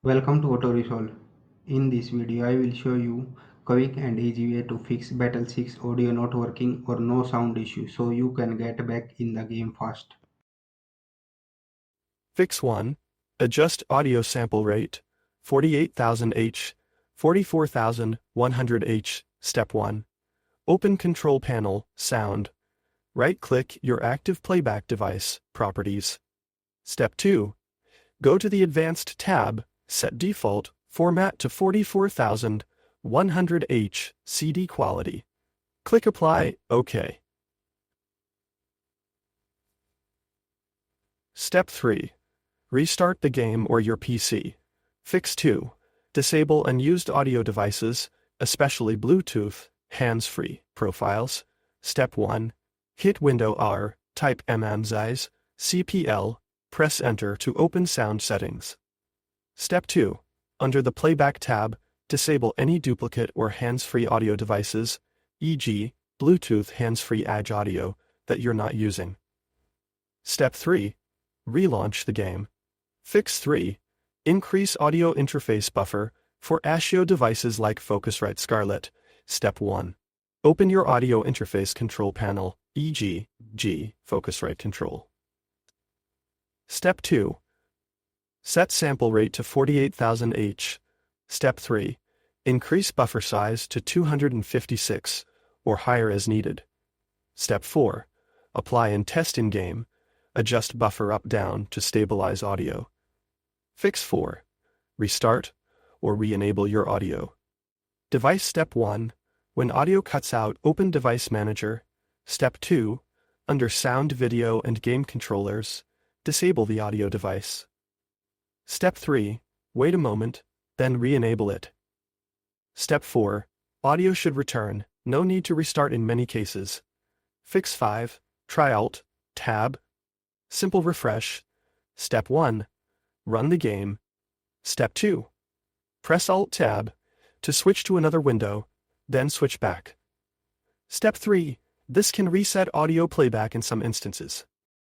Welcome to Auto Resolve. In this video, I will show you quick and easy way to fix Battle 6 audio not working or no sound issue so you can get back in the game fast. Fix 1. Adjust audio sample rate. 48,000 H. 44,100 H. Step 1. Open Control Panel, Sound. Right-click your active playback device, Properties. Step 2. Go to the Advanced tab, set default format to 44,100 H CD quality. Click Apply, OK. Step 3. Restart the game or your PC. Fix 2. Disable unused audio devices, especially Bluetooth, hands-free profiles. Step 1. Hit Window R, type mmsize, CPL, press Enter to open sound settings. Step 2. Under the Playback tab, disable any duplicate or hands-free audio devices, e.g., Bluetooth hands-free Edge audio, that you're not using. Step 3. Relaunch the game. Fix 3. Increase audio interface buffer for ASIO devices like Focusrite Scarlett. Step 1. Open your audio interface control panel, e.g., Focusrite Control. Step 2. Set sample rate to 48,000 H. Step 3. Increase buffer size to 256 or higher as needed. Step 4. Apply and test in-game. Adjust buffer up-down to stabilize audio. Fix 4. Restart or re-enable your audio. Device Step 1. When audio cuts out, open Device Manager. Step 2. Under Sound, Video, and Game Controllers, disable the audio device. Step 3. Wait a moment, then re-enable it. Step 4. Audio should return, no need to restart in many cases. Fix 5. Try Alt, Tab. Simple refresh. Step 1. Run the game. Step 2. Press Alt-Tab to switch to another window, then switch back. Step 3. This can reset audio playback in some instances.